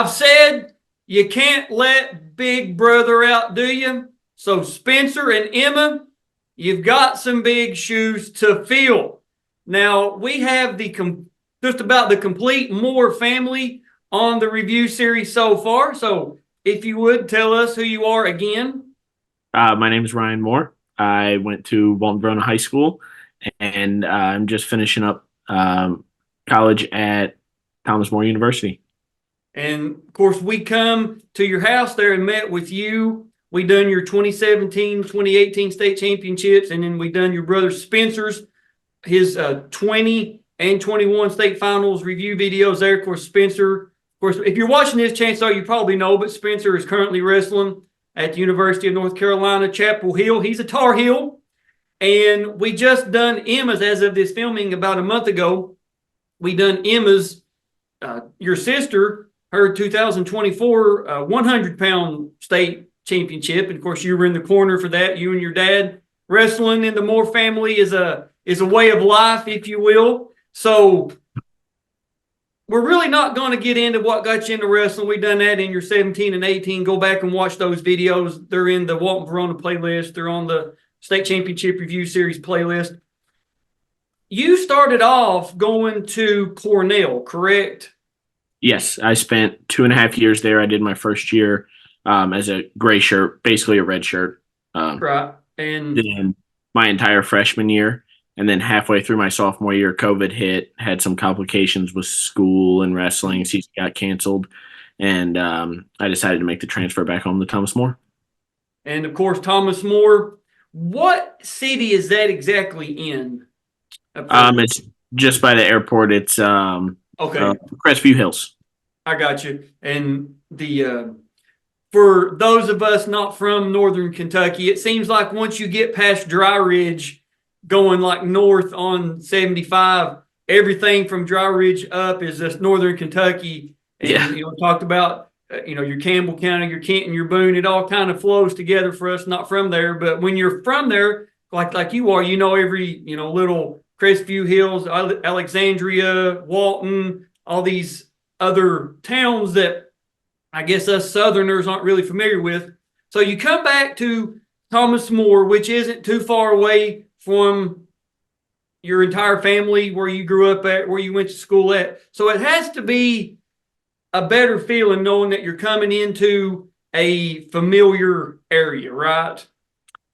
I've said you can't let Big Brother outdo you. So Spencer and Emma, you've got some big shoes to fill. Now, we have just about the complete Moore family on the review series so far. So if you would, tell us who you are again. My name is Ryan Moore. I went to Walton Verona High School, and I'm just finishing up college at Thomas More University. And of course, we come to your house there and met with you. We done your 2017, 2018 state championships, and then we done your brother Spencer's, his 20 and 21 state finals review videos there. Of course, Spencer, of course, if you're watching this, chances are you probably know, but Spencer is currently wrestling at the University of North Carolina, Chapel Hill. He's a Tar Heel. And we just done Emma's as of this filming about a month ago. We done Emma's, your sister, her 2024 100-pound state championship. And of course, you were in the corner for that, you and your dad. Wrestling in the Moore family is a way of life, if you will. So we're really not going to get into what got you into wrestling. We've done that in your 17 and 18. Go back and watch those videos. They're in the Walton Verona playlist. They're on the State Championship Review Series playlist. You started off going to Cornell, correct? Yes, I spent 2.5 years there. I did my first year as a gray shirt, basically a red shirt. Right. And then my entire freshman year. And then halfway through my sophomore year, COVID hit, had some complications with school and wrestling. Season got canceled. And I decided to make the transfer back home to Thomas More. And of course, Thomas More, what city is that exactly in? It's just by the airport. It's Crestview Hills. I got you. And for those of us not from Northern Kentucky, it seems like once you get past Dry Ridge, going like north on 75, everything from Dry Ridge up is just Northern Kentucky. And, talked about, your Campbell County, your Kenton, your Boone, it all kind of flows together for us not from there. But when you're from there, like you are, every, little Crestview Hills, Alexandria, Walton, all these other towns that I guess us Southerners aren't really familiar with. So you come back to Thomas More, which isn't too far away from your entire family, where you grew up at, where you went to school at. So it has to be a better feeling knowing that you're coming into a familiar area, right?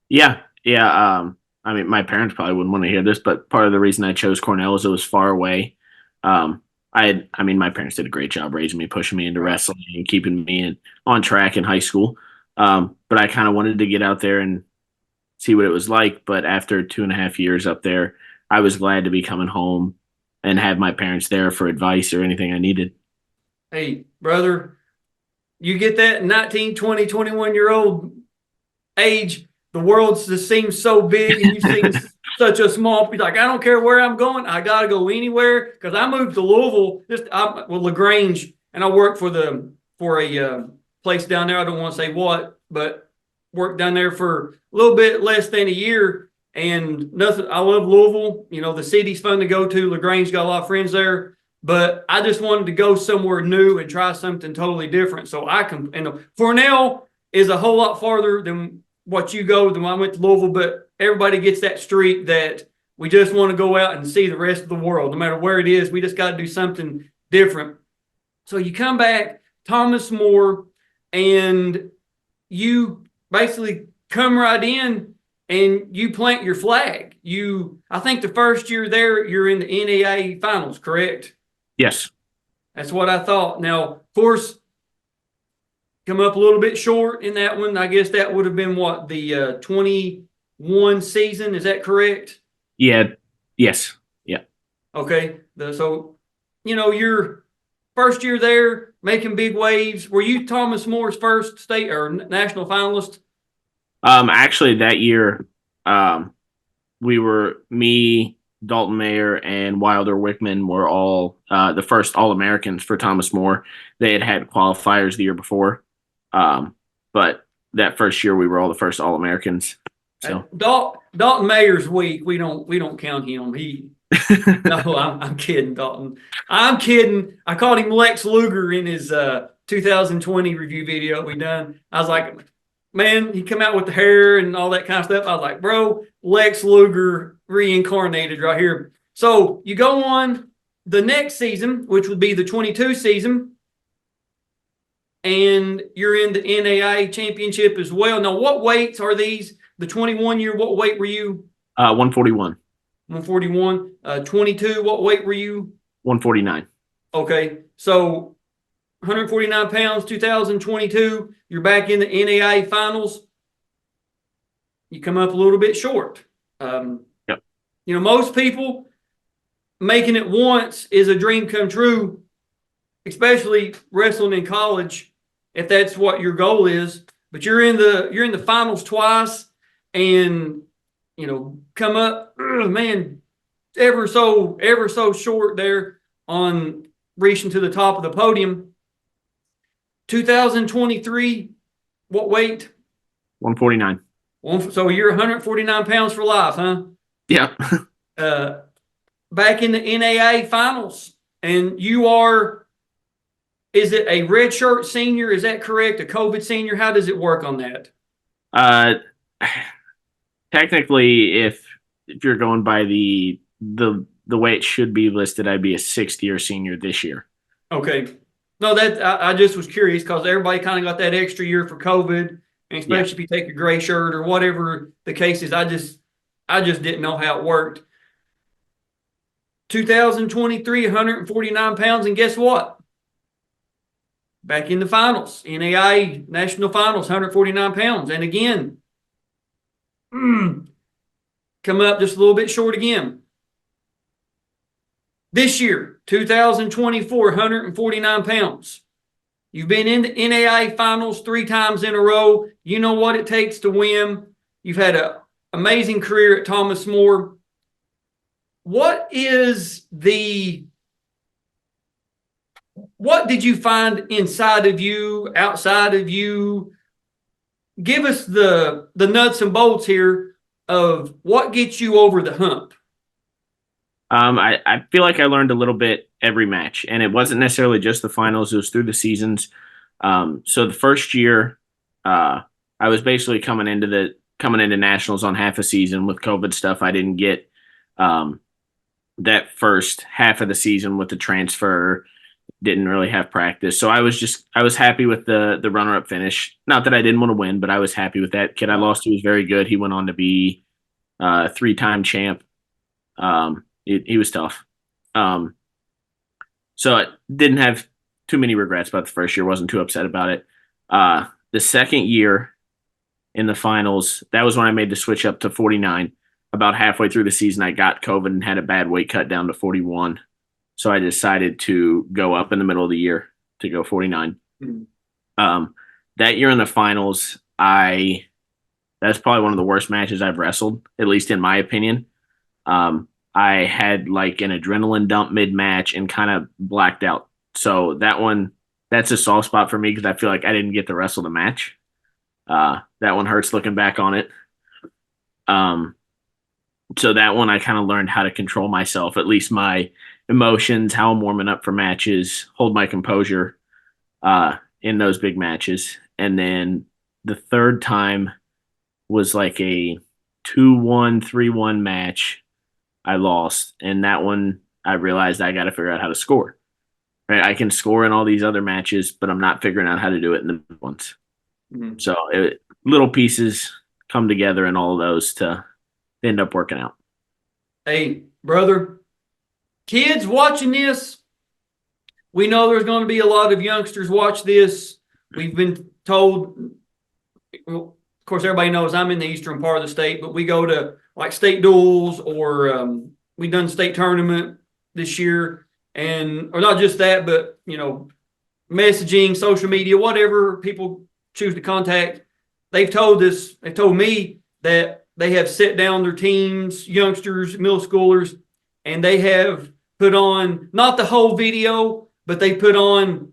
Yeah. I mean, my parents probably wouldn't want to hear this, but part of the reason I chose Cornell is it was far away. My parents did a great job raising me, pushing me into wrestling and keeping me on track in high school. But I kind of wanted to get out there and see what it was like. But after 2.5 years up there, I was glad to be coming home and have my parents there for advice or anything I needed. Hey, brother, you get that 19, 20, 21-year-old age, the world just seems so big and you seem such a small, like, I don't care where I'm going. I got to go anywhere, because I moved to Louisville, LaGrange, and I worked for a place down there. I don't want to say what, but worked down there for a little bit less than a year, and nothing. I love Louisville. The city's fun to go to. LaGrange got a lot of friends there, but I just wanted to go somewhere new and try something totally different. So Cornell is a whole lot farther than what you go than when I went to Louisville, but everybody gets that streak that we just want to go out and see the rest of the world. No matter where it is, we just got to do something different. So you come back, Thomas More, and you basically come right in and you plant your flag. I think the first year there, you're in the NCAA finals, correct? Yes. That's what I thought. Now, of course, come up a little bit short in that one. I guess that would have been what, the 21 season. Is that correct? Yeah. Yes. Yeah. Okay. Your first year there, making big waves. Were you Thomas Moore's first state or national finalist? Actually, that year, we were me, Dalton Mayer, and Wilder Wickman were all the first All-Americans for Thomas More. They had qualifiers the year before. But that first year we were all the first All-Americans. So Dalton Mayer's weak. We don't count him. No, I'm kidding, Dalton. I'm kidding. I called him Lex Luger in his 2020 review video we done. I was like, man, he come out with the hair and all that kind of stuff. I was like, bro, Lex Luger reincarnated right here. So you go on the next season, which would be the 22 season, and you're in the NAIA championship as well. Now, what weights are these? The 21 year, what weight were you? 141. 141. 22, what weight were you? 149. Okay, so 149 pounds, 2022. You're back in the NAIA finals. You come up a little bit short. Yep. You know, most people making it once is a dream come true, especially wrestling in college, if that's what your goal is. But you're in the finals twice, and you know, come up, man, ever so short there on reaching to the top of the podium. 2023, what weight? 149. So you're 149 pounds for life, huh? Yeah. Back in the NAIA finals, and you are, is it a redshirt senior? Is that correct? A COVID senior? How does it work on that? Technically, if you're going by the way it should be listed, I'd be a 6th-year senior this year. Okay. No, that I just was curious because everybody kind of got that extra year for COVID, and especially if you take a gray shirt or whatever the case is. I just didn't know how it worked. 2023, 149 pounds, and guess what? Back in the finals, NAIA national finals, 149 pounds, and again, come up just a little bit short again. This year, 2024, 149 pounds. You've been in the NAIA finals 3 times in a row. You know what it takes to win. You've had an amazing career at Thomas More. What did you find inside of you, outside of you? Give us the nuts and bolts here of what gets you over the hump. I feel like I learned a little bit every match, and it wasn't necessarily just the finals. It was through the seasons. So the first year, I was basically coming into nationals on half a season with COVID stuff. I didn't get that first half of the season with the transfer. Didn't really have practice. So I was happy with the runner-up finish. Not that I didn't want to win, but I was happy with that. Kid I lost to was very good. He went on to be a 3-time champ. He was tough. So I didn't have too many regrets about the first year. Wasn't too upset about it. The second year in the finals, that was when I made the switch up to 49. About halfway through the season, I got COVID and had a bad weight cut down to 41. So I decided to go up in the middle of the year to go 49. Mm-hmm. That year in the finals, that's probably one of the worst matches I've wrestled, at least in my opinion. I had like an adrenaline dump mid-match and kind of blacked out. So that's a soft spot for me because I feel like I didn't get to wrestle the match. That one hurts looking back on it. So that one I kind of learned how to control myself, at least my emotions, how I'm warming up for matches, hold my composure in those big matches. And then the third time was like a 2-1, 3-1 match. I lost, and that one I realized I got to figure out how to score. Right, I can score in all these other matches, but I'm not figuring out how to do it in the big ones. Mm-hmm. So little pieces come together in all of those to end up working out. Hey, brother, kids watching this, we know there's going to be a lot of youngsters watch this. We've been told, well, of course, everybody knows I'm in the eastern part of the state, but we go to like state duels or we done state tournament this year, and or not just that, but you know, messaging, social media, whatever people choose to contact. They've told me that they have set down their teams, youngsters, middle schoolers, and they have put on not the whole video, but they put on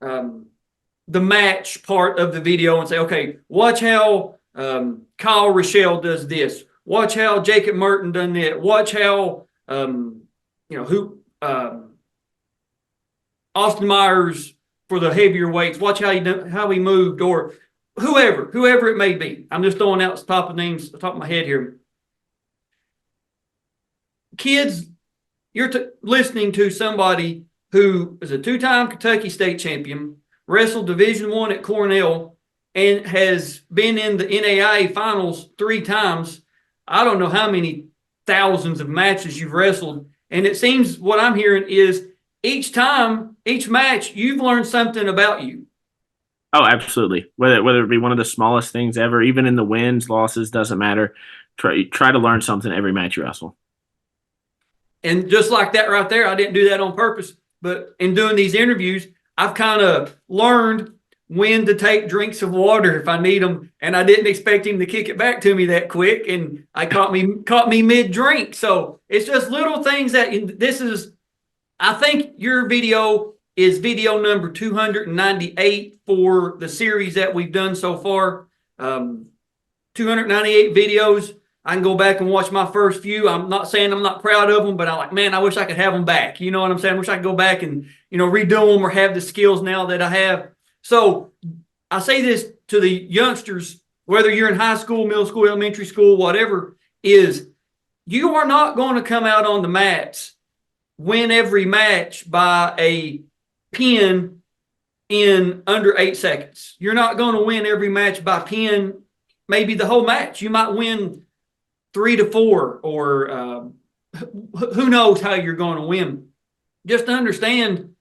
the match part of the video and say, okay, watch how Kyle Rochelle does this. Watch how Jacob Merton done that. Watch how Austin Myers for the heavier weights. Watch how he moved, or whoever it may be. I'm just throwing out the top of my head here. Kids, you're listening to somebody who is a 2-time Kentucky state champion, wrestled Division I at Cornell, and has been in the NAIA finals 3 times. I don't know how many thousands of matches you've wrestled. And it seems what I'm hearing is each match, you've learned something about you. Oh, absolutely. Whether it be one of the smallest things ever, even in the wins, losses, doesn't matter. Try to learn something every match you wrestle. And just like that right there, I didn't do that on purpose. But in doing these interviews, I've kind of learned when to take drinks of water if I need them. And I didn't expect him to kick it back to me that quick. And I caught me mid-drink. So it's just little things that this is, I think your video is video number 298 for the series that we've done so far. 298 videos. I can go back and watch my first few. I'm not saying I'm not proud of them, but I'm like, man, I wish I could have them back. You know what I'm saying? I wish I could go back and, redo them or have the skills now that I have. So I say this to the youngsters, whether you're in high school, middle school, elementary school, whatever, is you are not going to come out on the mats, win every match by a pin in under 8 seconds. You're not going to win every match by pin, maybe the whole match. You might win 3-4, or who knows how you're going to win. Just understand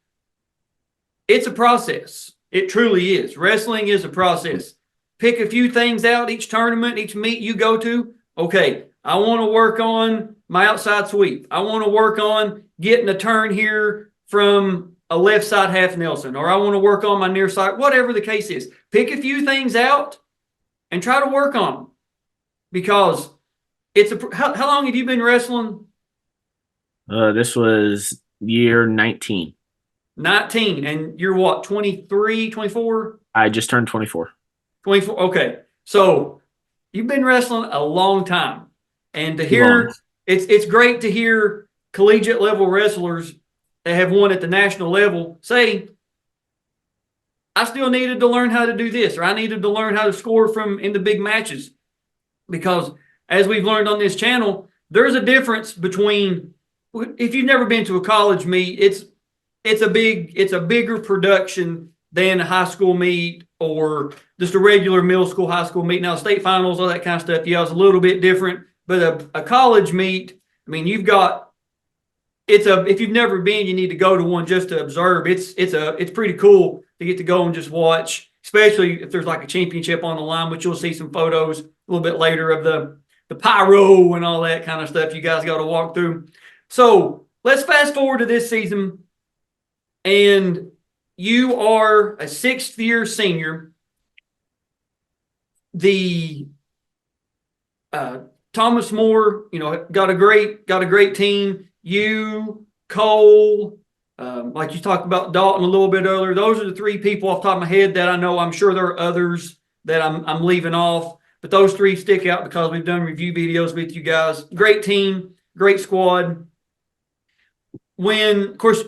it's a process. It truly is. Wrestling is a process. Pick a few things out each tournament, each meet you go to. Okay, I want to work on my outside sweep. I want to work on getting a turn here from a left side half Nelson, or I want to work on my near side, whatever the case is. Pick a few things out and try to work on them, because how long have you been wrestling? This was year 19. 19, and you're what, 23, 24? I just turned 24. 24, okay. So you've been wrestling a long time. And to hear, it's great to hear collegiate level wrestlers that have won at the national level say, I still needed to learn how to do this, or I needed to learn how to score in the big matches. Because as we've learned on this channel, there's a difference between, if you've never been to a college meet, it's a bigger production than a high school meet or just a regular middle school, high school meet. Now, state finals, all that kind of stuff, yeah, it's a little bit different. But a college meet, I mean, if you've never been, you need to go to one just to observe. It's pretty cool to get to go and just watch, especially if there's like a championship on the line, which you'll see some photos a little bit later of the pyro and all that kind of stuff you guys got to walk through. So let's fast forward to this season. And you are a 6th-year senior. The Thomas More, got a great team. You, Cole, like you talked about Dalton a little bit earlier. Those are the 3 people off the top of my head that I know. I'm sure there are others that I'm leaving off, but those 3 stick out because we've done review videos with you guys. Great team, great squad. Of course,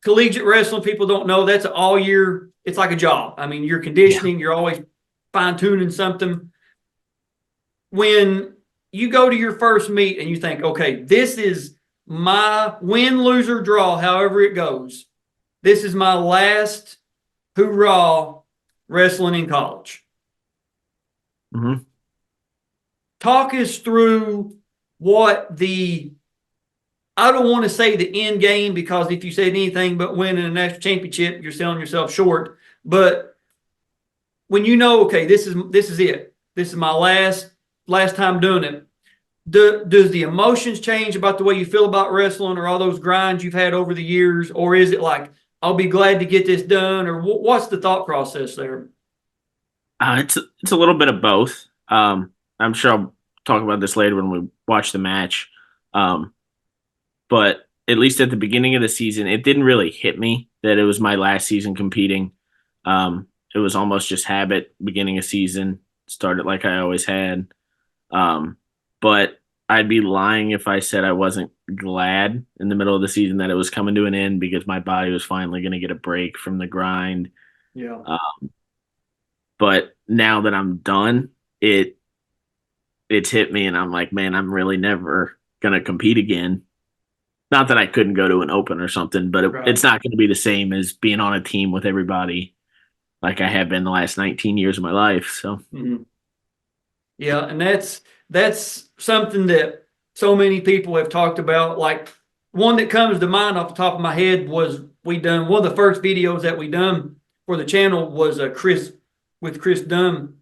collegiate wrestling, people don't know, that's all year. It's like a job. I mean, you're conditioning, You're always fine-tuning something. When you go to your first meet and you think, okay, this is my win, lose, or draw, however it goes. This is my last hoorah wrestling in college. Mm-hmm. Talk us through what I don't want to say the end game, because if you said anything but winning a national championship, you're selling yourself short. But when okay, this is it. This is my last time doing it. Does the emotions change about the way you feel about wrestling, or all those grinds you've had over the years? Or is it like, I'll be glad to get this done? Or what's the thought process there? It's a little bit of both. I'm sure I'll talk about this later when we watch the match. But at least at the beginning of the season, it didn't really hit me that it was my last season competing. It was almost just habit. Beginning of season, started like I always had. But I'd be lying if I said I wasn't glad in the middle of the season that it was coming to an end because my body was finally going to get a break from the grind. Yeah. But now that I'm done, it's hit me, and I'm like, man, I'm really never going to compete again. Not that I couldn't go to an open or something, but Right. it's not going to be the same as being on a team with everybody like I have been the last 19 years of my life. So, Yeah, and that's something that so many people have talked about. Like, one that comes to mind off the top of my head was one of the first videos that we done for the channel was Chris Dunn,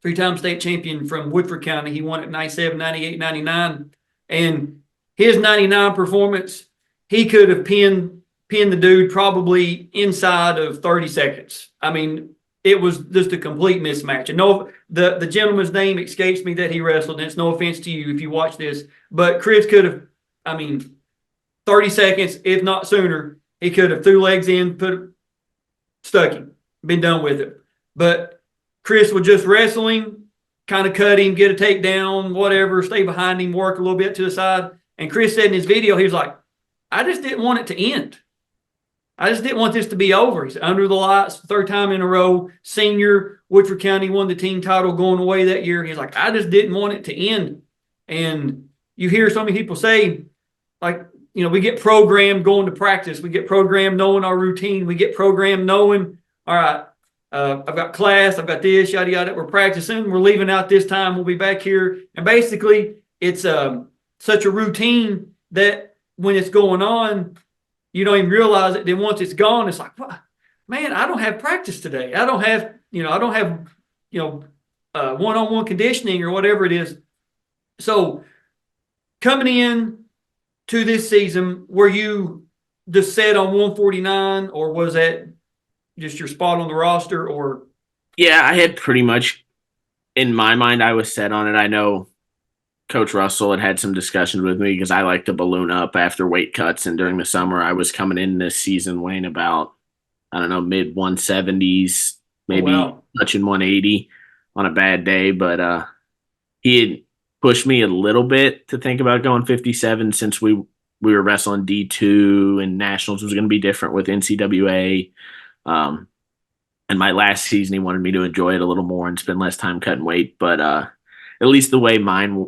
3-time state champion from Woodford County. He won at 97, 98, 99. And his 99 performance, he could have pinned the dude probably inside of 30 seconds. I mean, it was just a complete mismatch. And no, the gentleman's name escapes me that he wrestled, and it's no offense to you if you watch this, but Chris could have, 30 seconds, if not sooner, he could have threw legs in, stuck him, been done with it. But Chris was just wrestling, kind of cut him, get a takedown, whatever, stay behind him, work a little bit to the side. And Chris said in his video, he was like, I just didn't want it to end. I just didn't want this to be over. He's under the lights, third time in a row, senior, Woodford County won the team title going away that year. He's like, I just didn't want it to end. And you hear so many people say, like, we get programmed going to practice. We get programmed knowing our routine. We get programmed knowing, all right, I've got class, I've got this, yada, yada. We're practicing. We're leaving out this time. We'll be back here. And basically, it's such a routine that when it's going on, you don't even realize it. Then once it's gone, it's like, man, I don't have practice today. I don't have one-on-one conditioning or whatever it is. So coming in to this season, were you just set on 149, or was that just your spot on the roster? Or yeah, I had pretty much, in my mind, I was set on it. I know Coach Russell had some discussions with me because I like to balloon up after weight cuts. And during the summer, I was coming in this season weighing about, mid 170s, maybe touching 180 on a bad day. But he had pushed me a little bit to think about going 57 since we were wrestling D2 and nationals was going to be different with NCWA. And my last season, he wanted me to enjoy it a little more and spend less time cutting weight. But at least the way my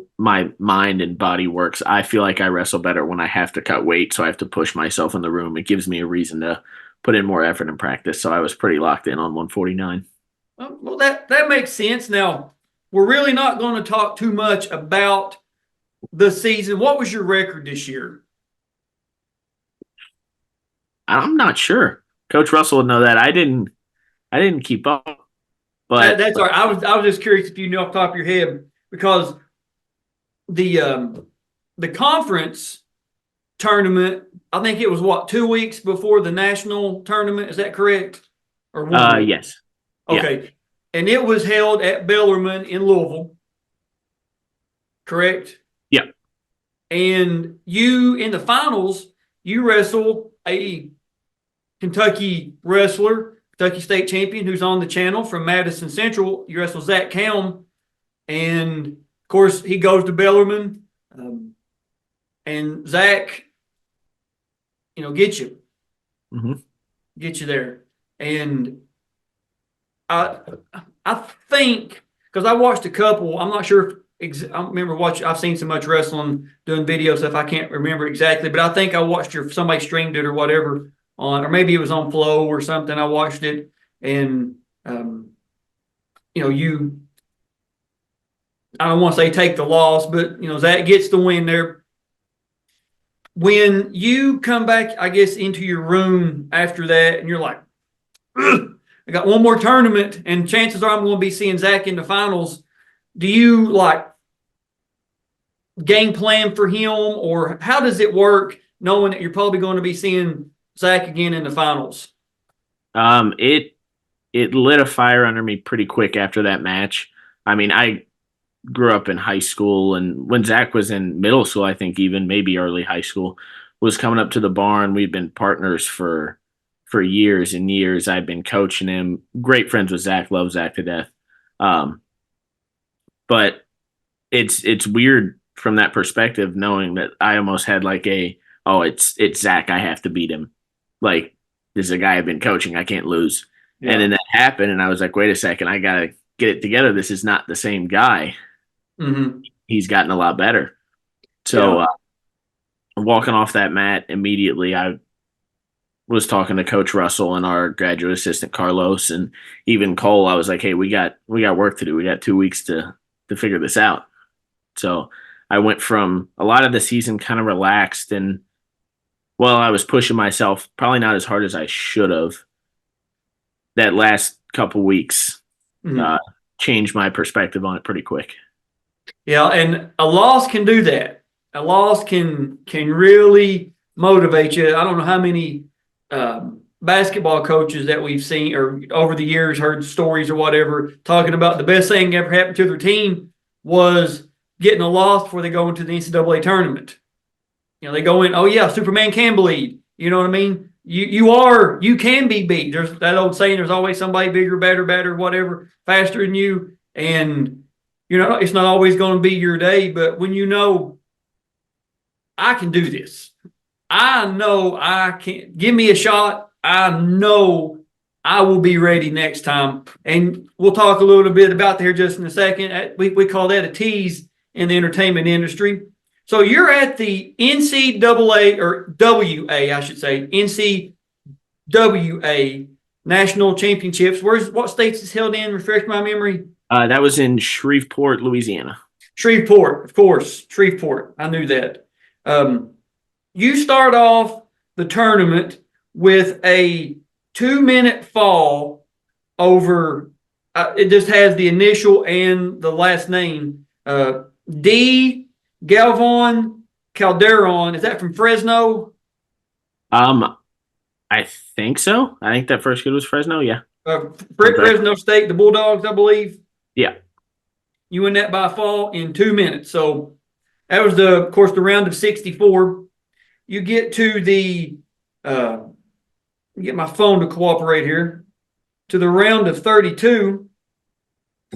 mind and body works, I feel like I wrestle better when I have to cut weight, so I have to push myself in the room. It gives me a reason to put in more effort in practice. So I was pretty locked in on 149. Well, that makes sense. Now, we're really not going to talk too much about the season. What was your record this year? I'm not sure. Coach Russell would know that. I didn't keep up. But that's all right. I was just curious if you knew off the top of your head, because the conference tournament, I think it was 2 weeks before the national tournament. Is that correct? Or 1 week? Yes. Okay. Yeah. And it was held at Bellarmine in Louisville. Correct? Yep. And you, in the finals, you wrestle a Kentucky wrestler, Kentucky State champion, who's on the channel from Madison Central. You wrestle Zach Kelm. And, of course, he goes to Bellarmine. And Zach, gets you. Mm-hmm. Get you there. And I think, because I watched a couple, I'm not sure if I don't remember watching. I've seen so much wrestling, doing video stuff, I can't remember exactly. But I think I watched somebody streamed it or whatever or maybe it was on Flow or something. I watched it, and you. I don't want to say take the loss, but Zach gets the win there. When you come back, I guess, into your room after that, and you're like, ugh, I got one more tournament, and chances are I'm going to be seeing Zach in the finals. Do you game plan for him, or how does it work, knowing that you're probably going to be seeing Zach again in the finals? It lit a fire under me pretty quick after that match. I grew up in high school, and when Zach was in middle school, I think even maybe early high school, was coming up to the barn. We'd been partners for years and years. I'd been coaching him. Great friends with Zach. Love Zach to death. But it's weird from that perspective, knowing that I almost had like it's Zach, I have to beat him. Like, this is a guy I've been coaching, I can't lose. Yeah. And then that happened, and I was like, wait a second, I gotta get it together. This is not the same guy. Mm-hmm. He's gotten a lot better. So Yeah. walking off that mat immediately, I was talking to Coach Russell and our graduate assistant Carlos, and even Cole. I was like, hey, we got work to do. We got 2 weeks to figure this out. So I went from a lot of the season kind of relaxed, and I was pushing myself probably not as hard as I should have. That last couple weeks changed my perspective on it pretty quick. Yeah, and a loss can do that. A loss can really motivate you. I don't know how many basketball coaches that we've seen or over the years heard stories or whatever talking about the best thing ever happened to their team was getting a loss before they go into the NCAA tournament. You know, they go in, oh yeah, Superman can bleed. You know what I mean? You can be beat. There's that old saying, there's always somebody bigger, better, whatever, faster than you. And you know, it's not always going to be your day, but when you know I can do this, I know I can, give me a shot. I know I will be ready next time. And we'll talk a little bit about that here just in a second. We call that a tease in the entertainment industry. So you're at the NCAA or WA, I should say, NCWA National Championships. What states is held in? Refresh my memory. That was in Shreveport, Louisiana. Shreveport, of course. Shreveport. I knew that. You start off the tournament with a 2-minute fall over, it just has the initial and the last name, D. Galvan Calderon. Is that from Fresno? I think so. I think that first kid was Fresno. Yeah. Fresno State, the Bulldogs, I believe. Yeah. You win that by a fall in 2 minutes. So that was of course, the round of 64. You get to the, get my phone to cooperate here, to the round of 32.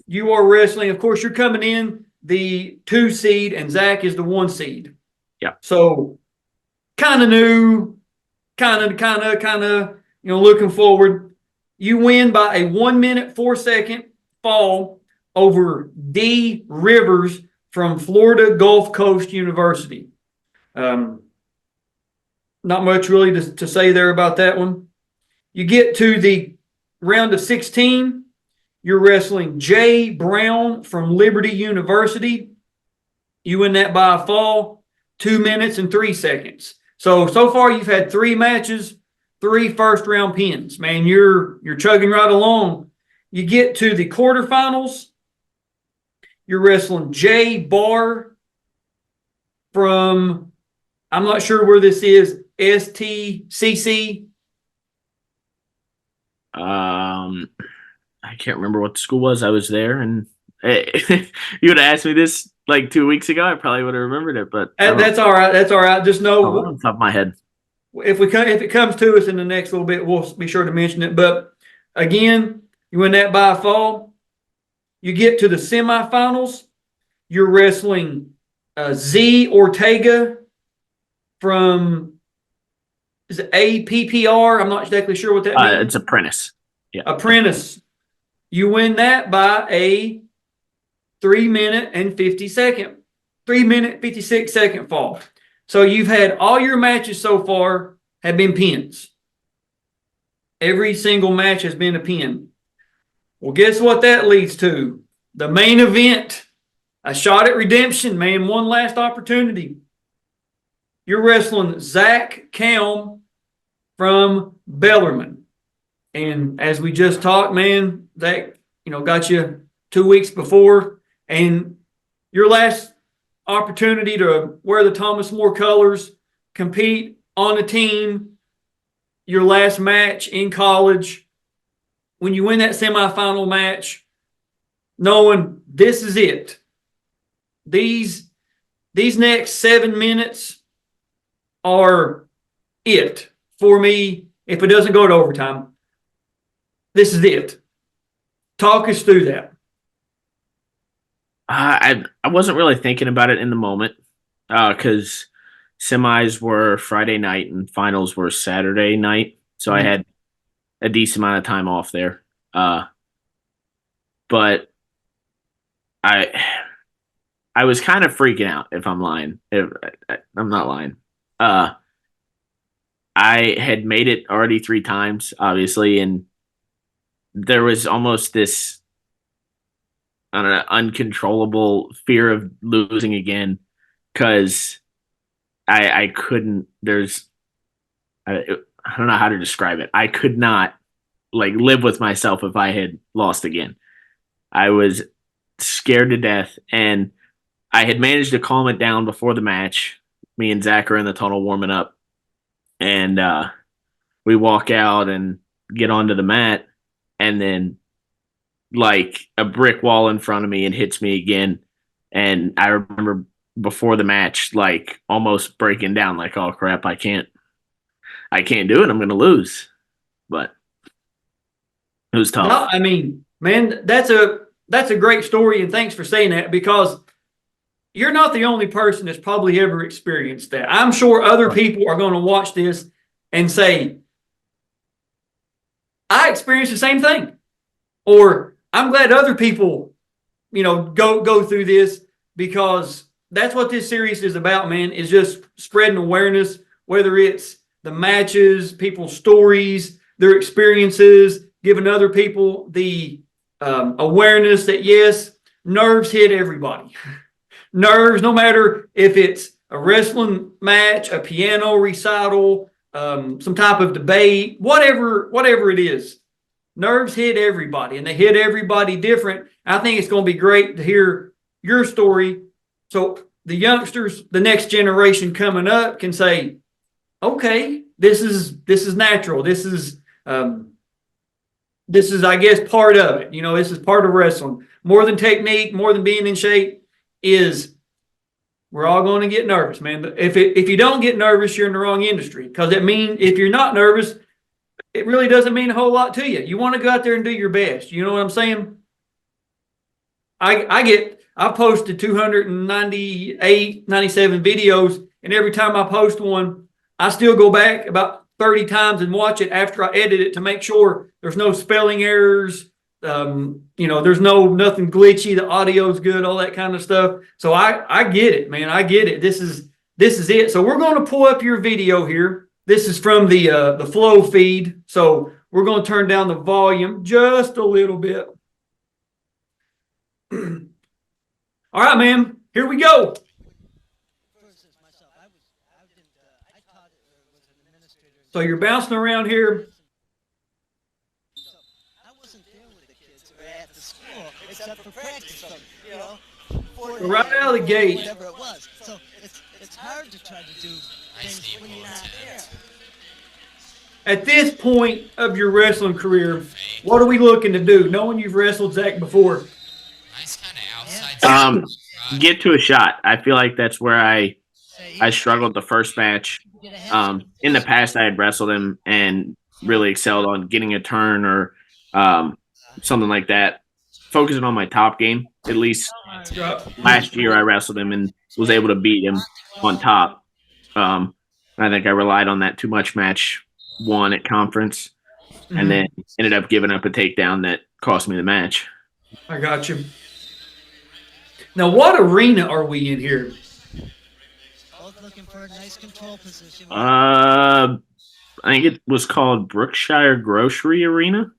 You are wrestling. Of course, you're coming in the 2 seed, and Zach is the 1 seed. Yeah. So kind of new, kind of, looking forward. You win by a 1 minute, 4 second fall over D. Rivers from Florida Gulf Coast University. Not much really to say there about that one. You get to the round of 16. You're wrestling Jay Brown from Liberty University. You win that by a fall, 2 minutes and 3 seconds. So far you've had 3 matches, 3 first-round pins. Man, you're chugging right along. You get to the quarterfinals. You're wrestling Jay Barr from, I'm not sure where this is, STCC. I can't remember what the school was. I was there, and you would have asked me this like 2 weeks ago, I probably would have remembered it. But that's all right. That's all right. Just know on top of my head. If it comes to us in the next little bit, we'll be sure to mention it. But again, you win that by a fall. You get to the semifinals. You're wrestling Z Ortega from, is it APPR? I'm not exactly sure what that means. It's Apprentice. Yeah. Apprentice. You win that by a 3 minute and 56 second fall. So you've had all your matches so far have been pins. Every single match has been a pin. Well, guess what that leads to? The main event, a shot at redemption, man, one last opportunity. You're wrestling Zach Kelm from Bellarmine. And as we just talked, man, that got you 2 weeks before, and your last opportunity to wear the Thomas More colors, compete on a team, your last match in college. When you win that semifinal match, knowing this is it. These next 7 minutes are it for me. If it doesn't go to overtime, this is it. Talk us through that. I wasn't really thinking about it in the moment because semis were Friday night and finals were Saturday night, so I Mhm. had a decent amount of time off there. Uh, but I I was kind of freaking out. If I'm lying, I'm not lying. Uh, I had made it already 3 times, obviously, and there was almost this, I don't know, uncontrollable fear of losing again because I couldn't. I don't know how to describe it. I could not like live with myself if I had lost again. I was scared to death, and I had managed to calm it down before the match. Me and Zach are in the tunnel warming up, and we walk out and get onto the mat, and then like a brick wall in front of me and hits me again. And I remember before the match, like almost breaking down, like, oh crap, I can't do it. I'm gonna lose. But it was No, tough. I mean, man, that's a great story, and thanks for saying that because you're not the only person that's probably ever experienced that. I'm sure other people are going to watch this and say, I experienced the same thing. Or I'm glad other people, go through this because that's what this series is about, man, is just spreading awareness, whether it's the matches, people's stories, their experiences, giving other people the awareness that yes, nerves hit everybody. Nerves, no matter if it's a wrestling match, a piano recital, some type of debate, whatever it is. Nerves hit everybody, and they hit everybody different. I think it's going to be great to hear your story, so the youngsters, the next generation coming up, can say, "Okay, this is natural. This is, I guess, part of it. This is part of wrestling. More than technique, more than being in shape, is we're all going to get nervous, man. But if you don't get nervous, you're in the wrong industry because it means if you're not nervous, it really doesn't mean a whole lot to you. You want to go out there and do your best. You know what I'm saying? I posted 298, 97 videos, and every time I post one, I still go back about 30 times and watch it after I edit it to make sure there's no spelling errors. There's nothing glitchy, the audio's good, all that kind of stuff. So I get it, man. I get it. This is it. So we're going to pull up your video here. This is from the flow feed. So we're going to turn down the volume just a little bit. All right, man. Here we go. So you're bouncing around here. I wasn't there with the kids or at the school except for practice, Right out of the gate. whatever it was. So it's hard to try to do things when you're not there. At this point of your wrestling career, what are we looking to do? Knowing you've wrestled Zach before. Nice kind of outside. Get to a shot. I feel like that's where I struggled the first match. In the past, I had wrestled him and really excelled on getting a turn or something like that. Focusing on my top game. At least last year, I wrestled him and was able to beat him on top. I think I relied on that too much match one at conference, and then ended up giving up a takedown that cost me the match. I got you. Now, what arena are we in here? Both looking for a nice control position. I think it was called Brookshire Grocery Arena.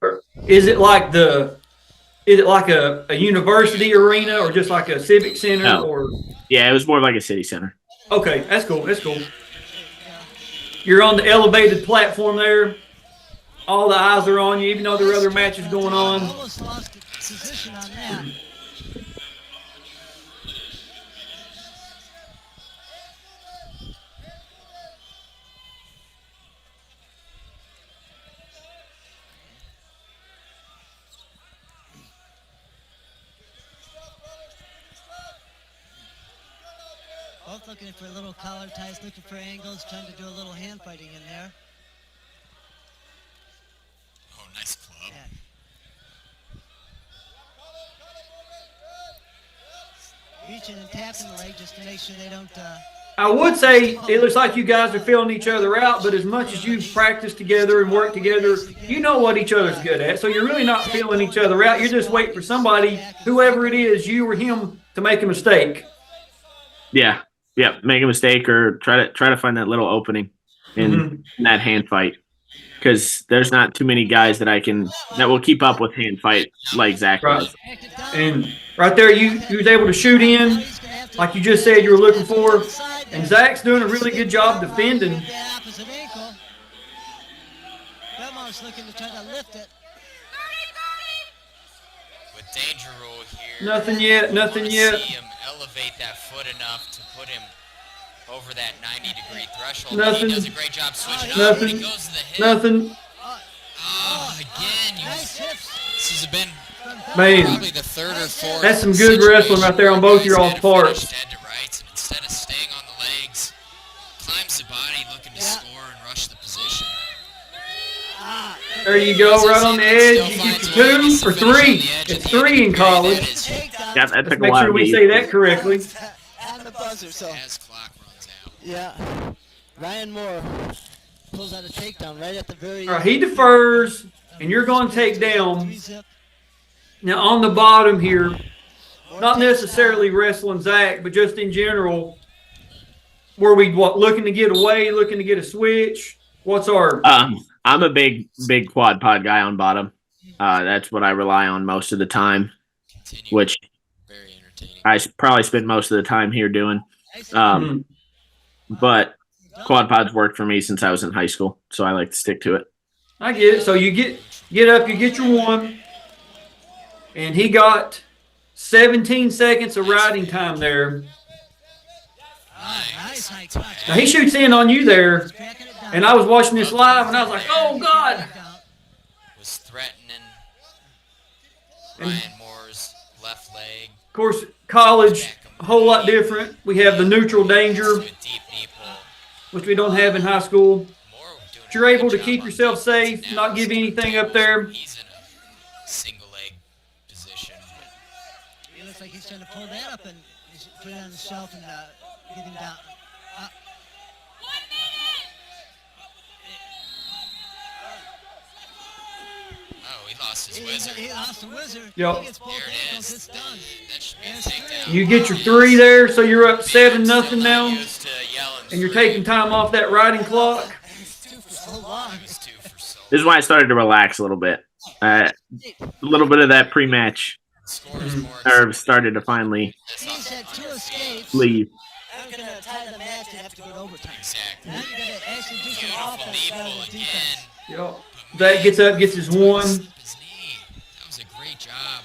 Is it like a university arena or just like a civic center? No. Or Yeah, it was more like a city center. okay, that's cool. That's cool. You're on the elevated platform there. All the eyes are on you, even though there are other matches going on. Almost lost position on that. Both looking for little collar ties, looking for angles, trying to do a little hand fighting in there. Oh, nice club. Yeah. stretching and tapping the leg just to make sure they don't. I would say it looks like you guys are filling each other out, but as much as you've practiced together and worked together, you know what each other's good at. So you're really not filling each other out. You're just waiting for somebody, whoever it is, you or him, to make a mistake. Yeah, make a mistake or try to find that little opening in that hand fight, because there's not too many guys that will keep up with hand fight like Zach does. And right there, you was able to shoot in, like you just said you were looking for. And Zach's doing a really good job defending. Looking to try to lift it. With danger rule here. Nothing yet. See him elevate that foot enough to put him over that 90-degree threshold. Nothing. He does a great job switching Nothing. up. He goes to the hip. Nothing. Oh, again. This has been Man, probably the third or fourth. that's some good wrestling right there on both your all's parts. Head to rights, and instead of staying on the legs, climbs the body looking to score and rush the position. There you go, right on the edge. You get your 2 or 3. It's 3 in college. Yeah, that took a Make while. sure we say that correctly. On the buzzer, so. As clock runs out. Yeah. Ryan Moore pulls out a takedown right at the very All right, he defers, and you're going to take down. Now, on the bottom here, not necessarily wrestling Zach, but just in general, were we looking to get away, looking to get a switch? What's our I'm a big quad pod guy on bottom. That's what I rely on most of the time, which Very entertaining. I probably spend most of the time here doing. But quad pods worked for me since I was in high school, so I like to stick to it. I get it. So you get up, you get your 1, and he got 17 seconds of riding time there. Now he shoots in on you there, and I was watching this live, and I was like, oh, God. Was threatening Ryan Moore's left leg. Of course, college, a whole lot different. We have the neutral danger, To a deep knee pull. which we don't have in high school. Moore doing But you're able to a keep job on yourself defense safe, now. not give anything up there. He's in a single leg position. It looks like he's trying to pull that up and put it on the shelf and get him down. Oh, he lost his wizard. He lost the wizard. Yep. He gets both There it ankles. is. It's done. That should be a takedown. You get your 3 there, so you're up 7-0 now, Used to yelling and you're three. taking time off that riding clock. It's 2 for so long. It's 2 for so This is why I started to relax a little bit. A little bit of that pre-match scores more. nerves started to finally He's had 2 escapes. leave. I'm going to tie the match and have to go to overtime. Exactly. Now you got to actually do some Beautiful offense knee rather pull than again. defense. Yep. Zach gets up, gets his 1. His knee. That was a great job.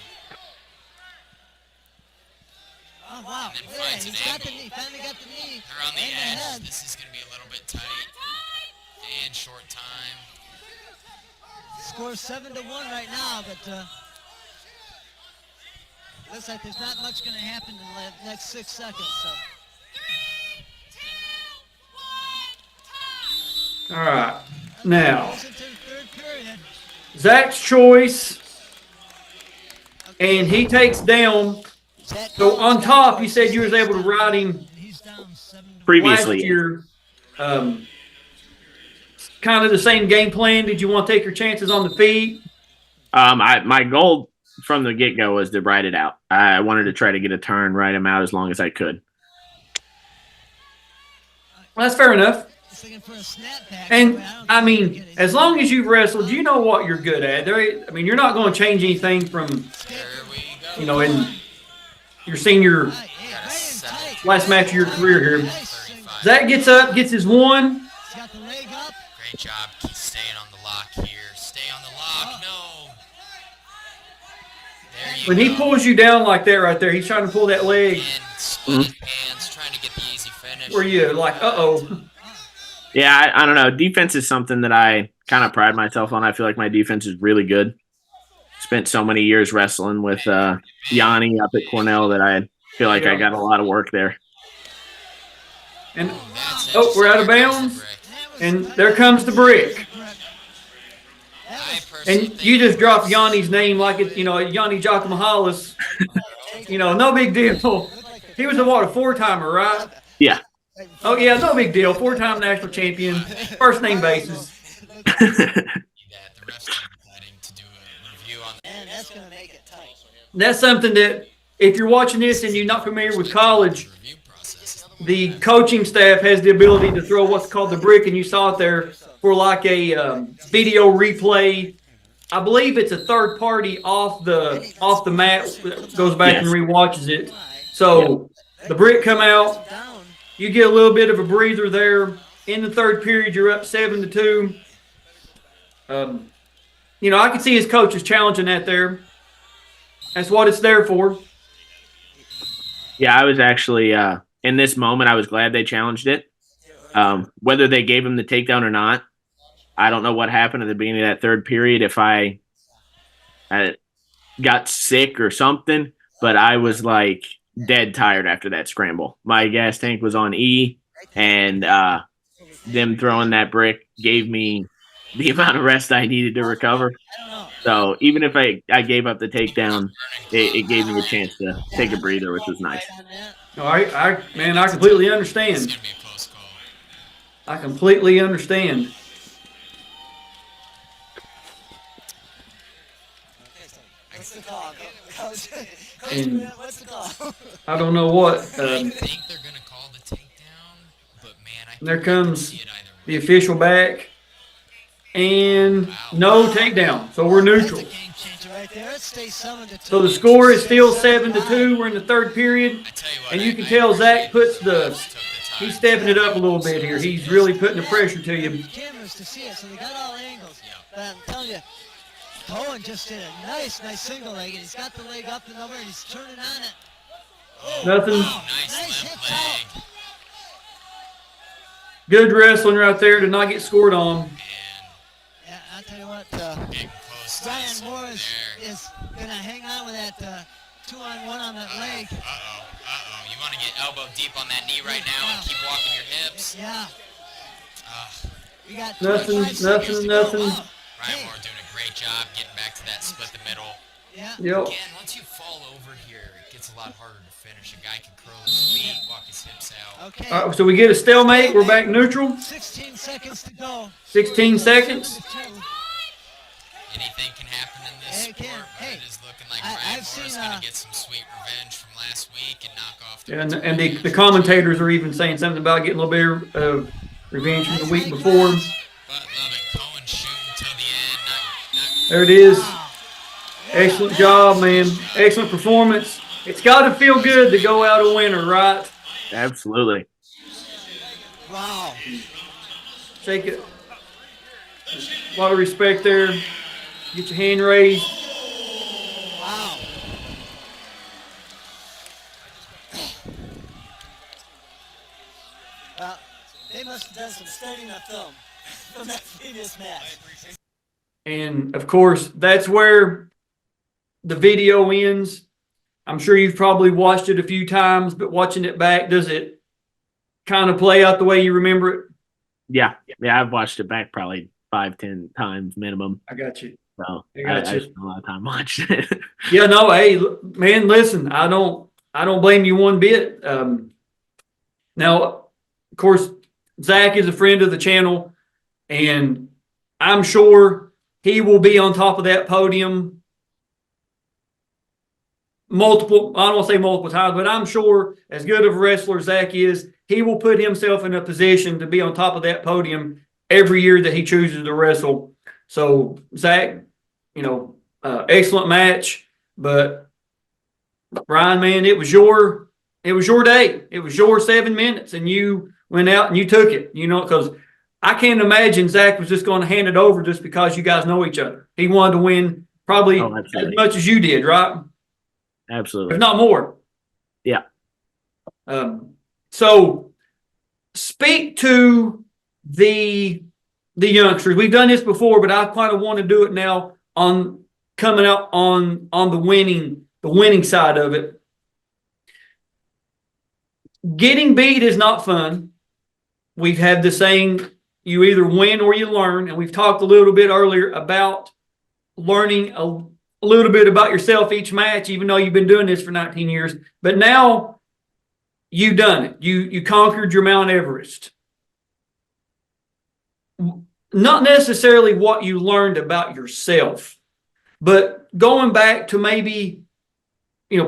Oh, wow. And then Yeah, finds he's an got the angle. knee. Finally got the knee. They're on the And edge. head. This is going to be a little bit tight. And short time. Score 7-1 right now, but looks like there's not much going to happen in the next 6 seconds. So All right. Now, goes into the 3rd period. Zach's choice, and he takes down. Zach So on Collins top, got you said you was able to ride him and he's down 7-1. last Previously, year. Kind of the same game plan. Did you want to take your chances on the feet? my goal from the get-go was to ride it out. I wanted to try to get a turn, ride him out as long as I could. Well, that's fair enough. He's looking for a snap back. And but don't I think he can mean, get it. as long as you've wrestled, you know what you're good at. I mean, you're not going to change anything from, There we go. in your senior Right, yeah, right and tight. last match of your career here. Nice single. 35. Zach gets up, gets his 1. He's got the leg up. Great job. Keep staying on the lock here. Stay on the lock. No. There you When go. he pulls you down like that right there, he's trying to pull that leg And split hands, trying to get the easy finish. where you like, uh-oh. Yeah, I don't know. Defense is something that I kind of pride myself on. I feel like my defense is really good. Spent so many years wrestling with Yanni up at Cornell that I feel like I got a lot of work there. And That's oh, we're out of interesting. bounds. That was And there comes the brick. I was personally And you just dropped Yanni's name like it's, Yanni Giacomahalis. No big deal. looked like a He was a four-timer, right? Yeah. Oh yeah, no big deal. Four-time national champion, first name basis. that the refs are deciding to do a review on And that's going to make it tight. That's something that if you're watching this and you're not familiar with college, review process. the coaching staff has the ability to throw what's called the brick, and you saw it there for like a video replay. I believe it's a third party off the mat that goes back and rewatches it. So the brick come out. Down. You get a little bit of a breather there. In the third period, you're up 7-2. I can see his coaches challenging that there. That's what it's there for. Yeah, I was actually in this moment. I was glad they challenged it. Whether they gave him the takedown or not, I don't know what happened at the beginning of that third period. If I got sick or something, but I was like dead tired after that scramble. My gas tank was on E, and them throwing that brick gave me the amount of rest I needed to recover. So even if I gave up the takedown, it gave me a chance to take a breather, which was nice. All right, I completely understand. It's going to be a close call. I completely understand. What's the call, Coach? And What's the call? I don't know what. I think they're going to call the takedown, but man, I think There we can comes see it either way. the official back, and no takedown. So we're neutral. That's a game changer right there. It stays 7-2. So the score is still 7-2. We're in the third period, I tell you what, and you can I tell Zach puts appreciate the the. refs took the time. He's stepping it up a little bit here. He's really putting the pressure to you. Cameras to see it, so they got all angles. But I'm telling you, Cohen just did a nice single leg, and he's got the leg up and over, and he's turning on it. Nothing. Nice hit, left leg. Good wrestling right there to not get scored on. And Yeah, I'll tell you what, getting close to Brian this Moore one there. is going to hang on with that 2-on-1 on that leg. Uh-oh. You want to get elbow deep on that knee right now and keep walking your hips. Yeah. We got Nothing, 25 seconds to go. nothing. Oh, Ryan hey, Moore doing a great job getting back to that split the middle. yeah. Yep. Again, once you fall over here, it gets a lot harder to finish. A guy can curl his feet, walk his hips out. Okay. All right, so we get a stalemate. We're back neutral. 16 seconds to go. 16 seconds. Anything can happen in this It sport, can. but Hey, it is looking like I've Ryan Moore seen, is going to get some sweet revenge from last week and knock off the And the commentators are even saying something about getting a little bit of revenge from the week before. But love it. Cohen shooting till the end. There it is. Excellent job, man. Excellent performance. It's got to feel good to go out a winner, right? Absolutely. Wow. Shake it. A lot of respect there. Get your hand raised. Wow. Well, they must have done some studying of film from that previous match. And of course, that's where the video ends. I'm sure you've probably watched it a few times, but watching it back, does it kind of play out the way you remember it? Yeah. I've watched it back probably 5-10 times minimum. I got you. So I I got you. spent a lot of time watching it. Yeah, no, hey, man, listen, I don't blame you one bit. Now, of course, Zach is a friend of the channel, and I'm sure he will be on top of that podium I don't want to say multiple times, but I'm sure as good of a wrestler Zach is, he will put himself in a position to be on top of that podium every year that he chooses to wrestle. So, Zach, excellent match, but Ryan, man, it was your day. It was your 7 minutes, and you went out and you took it, because I can't imagine Zach was just going to hand it over just because you guys know each other. He wanted to win probably as much as you did, right? Absolutely. If not more. Yeah. So speak to the youngsters. We've done this before, but I kind of want to do it now on coming up on the winning side of it. Getting beat is not fun. We've had the saying, you either win or you learn, and we've talked a little bit earlier about learning a little bit about yourself each match, even though you've been doing this for 19 years. But now you done it. You conquered your Mount Everest. Not necessarily what you learned about yourself, but going back to maybe,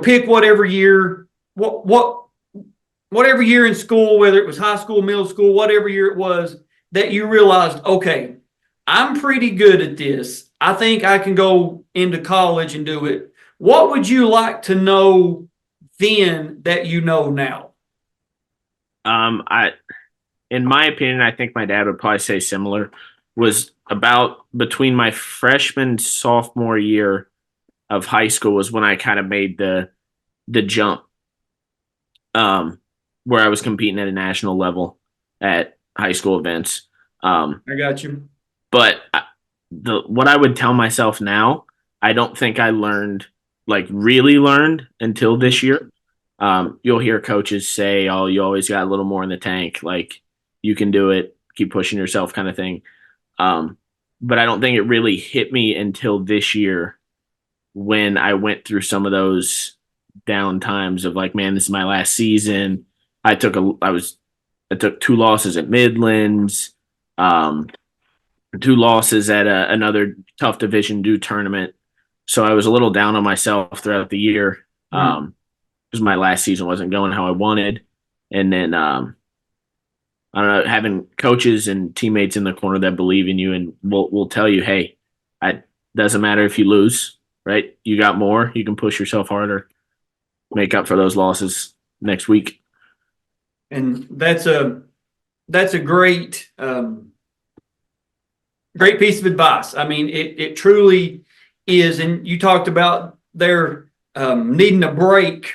pick whatever year, whatever year in school, whether it was high school, middle school, whatever year it was, that you realized, okay, I'm pretty good at this. I think I can go into college and do it. What would you like to know then that you know now? In my opinion, I think my dad would probably say similar, was about between my freshman, sophomore year of high school was when I kind of made the jump, where I was competing at a national level at high school events. I got you. But what I would tell myself now, I don't think I really learned until this year. You'll hear coaches say, "Oh, you always got a little more in the tank. Like, you can do it. Keep pushing yourself," kind of thing. But I don't think it really hit me until this year when I went through some of those down times of like, man, this is my last season. I took 2 losses at Midlands, 2 losses at another tough Division II tournament. So I was a little down on myself throughout the year. Because my last season wasn't going how I wanted. And then, I don't know, having coaches and teammates in the corner that believe in you and will tell you, hey, it doesn't matter if you lose, right? You got more. You can push yourself harder, make up for those losses next week. And that's a great, great piece of advice. I mean, it truly is. And you talked about their needing a break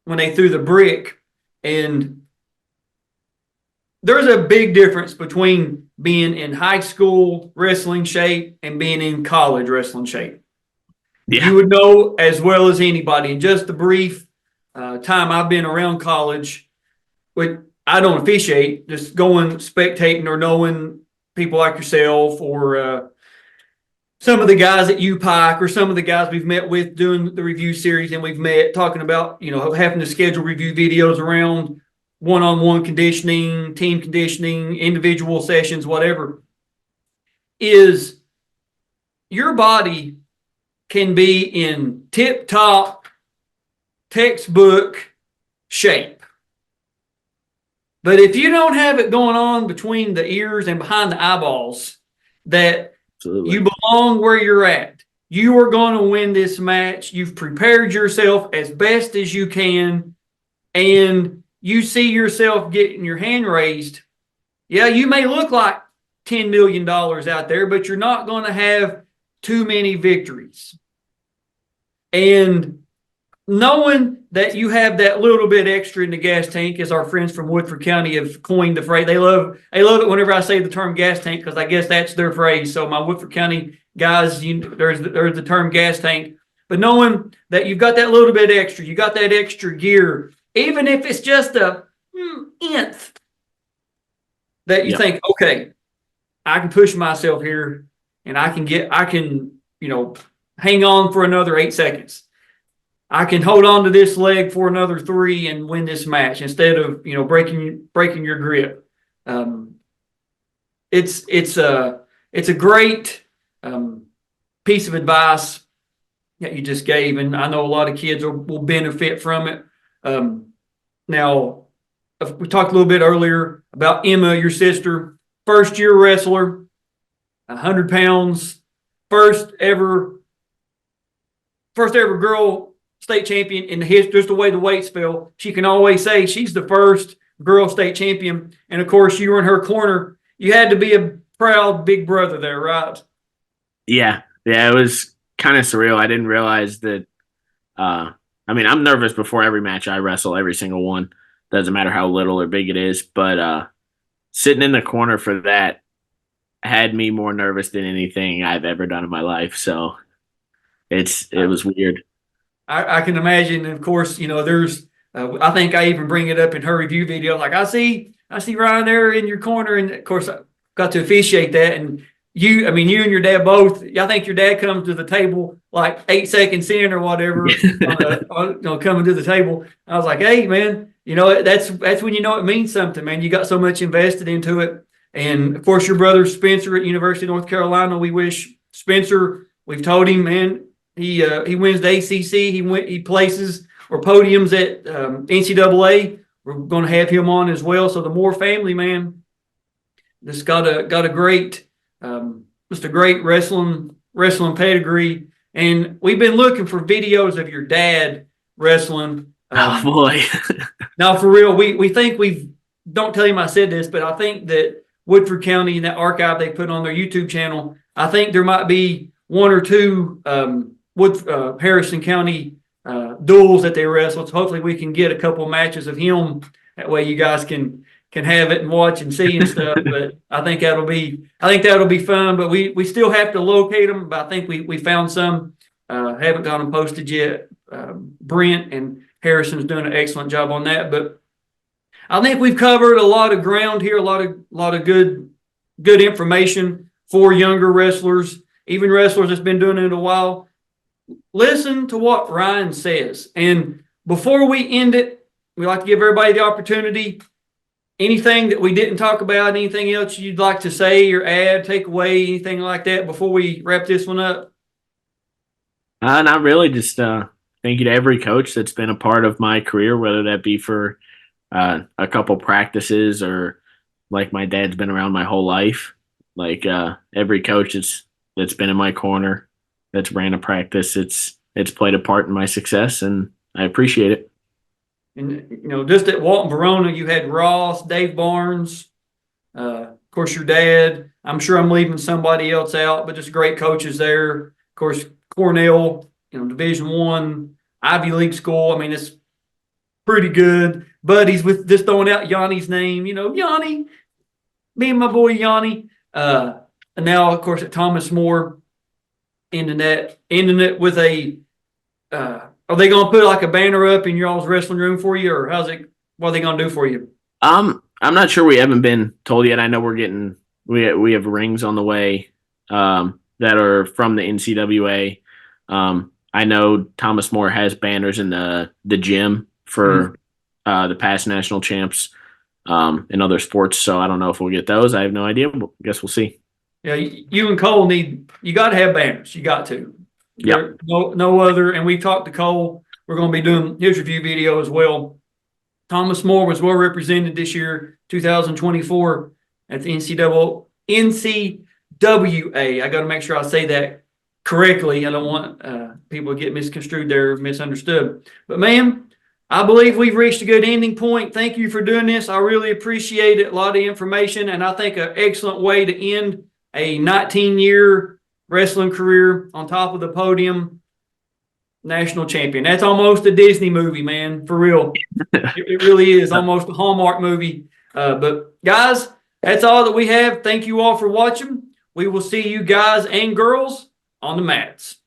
when they threw the brick, and there's a big difference between being in high school wrestling shape and being in college wrestling shape. Yeah. You would know as well as anybody. In just the brief time I've been around college, which I don't officiate, just going spectating or knowing people like yourself or some of the guys at UPike or some of the guys we've met with doing the review series, and we've met talking about, having to schedule review videos around one-on-one conditioning, team conditioning, individual sessions, whatever, is your body can be in tip-top textbook shape. But if you don't have it going on between the ears and behind the eyeballs, that Absolutely. you belong where you're at. You are going to win this match. You've prepared yourself as best as you can, and you see yourself getting your hand raised. Yeah, you may look like $10 million out there, but you're not going to have too many victories. And knowing that you have that little bit extra in the gas tank, as our friends from Woodford County have coined the phrase. They love it whenever I say the term gas tank, because I guess that's their phrase. So my Woodford County guys, there's the term gas tank. But knowing that you've got that little bit extra, you got that extra gear, even if it's just a nth, that you think, okay, I can push myself here, and I can hang on for another 8 seconds. I can hold on to this leg for another 3 and win this match instead of breaking your grip. It's a great piece of advice that you just gave, and I know a lot of kids will benefit from it. Now, we talked a little bit earlier about Emma, your sister, first-year wrestler, 100 pounds, first ever girl state champion in the history, just the way the weights fell. She can always say she's the first girl state champion. And of course, you were in her corner. You had to be a proud big brother there, right? Yeah, it was kind of surreal. I didn't realize that. I'm nervous before every match I wrestle, every single one. Doesn't matter how little or big it is. But sitting in the corner for that had me more nervous than anything I've ever done in my life. So it was weird. I can imagine. Of course, there's. I think I even bring it up in her review video. Like, I see Ryan there in your corner, and of course I got to officiate that. And you and your dad both. I think your dad comes to the table like 8 seconds in or whatever, coming to the table. I was like, hey man, that's when you know it means something, man. You got so much invested into it. And of course, your brother Spencer at University of North Carolina. We wish Spencer. We've told him, man, he wins the ACC. He places or podiums at NCAA. We're going to have him on as well. So the Moore family, man, just got a great, just a great wrestling pedigree. And we've been looking for videos of your dad wrestling. Oh boy! Now, for real, we think don't tell him I said this, but I think that Woodford County and that archive they put on their YouTube channel, I think there might be one or two Harrison County duels that they wrestled. So hopefully we can get a couple matches of him. That way you guys can have it and watch and see and stuff. But I think that'll be fun. But we still have to locate them. But I think we found some. Haven't got them posted yet. Brent and Harrison's doing an excellent job on that. But I think we've covered a lot of ground here. A lot of good information for younger wrestlers, even wrestlers that's been doing it a while. Listen to what Ryan says. And before we end it, we like to give everybody the opportunity. Anything that we didn't talk about, anything else you'd like to say or add, take away, anything like that before we wrap this one up? Not really. Just thank you to every coach that's been a part of my career, whether that be for a couple practices or like my dad's been around my whole life. Like every coach that's been in my corner, that's ran a practice, it's played a part in my success, and I appreciate it. And just at Walton Verona, you had Ross, Dave Barnes, of course your dad. I'm sure I'm leaving somebody else out, but just great coaches there. Of course, Cornell, Division I, Ivy League school. I mean, it's pretty good. Buddies with just throwing out Yanni's name, Yanni, me and my boy Yanni. And now, of course, at Thomas More, ending it with a. Are they going to put like a banner up in your all's wrestling room for you, or what are they going to do for you? I'm not sure. We haven't been told yet. I know we have rings on the way that are from the NCWA. I know Thomas More has banners in the gym for the past national champs in other sports. So I don't know if we'll get those. I have no idea. But I guess we'll see. Yeah, you and Cole you got to have banners. You got to. Yeah. No other. And we talked to Cole. We're going to be doing his review video as well. Thomas More was well represented this year, 2024, at the NCWA. I got to make sure I say that correctly. I don't want people to get misconstrued there, misunderstood. But, man, I believe we've reached a good ending point. Thank you for doing this. I really appreciate it. A lot of information, and I think an excellent way to end a 19-year wrestling career on top of the podium, national champion. That's almost a Disney movie, man, for real. It really is almost a Hallmark movie. But, guys, that's all that we have. Thank you all for watching. We will see you guys and girls on the mats.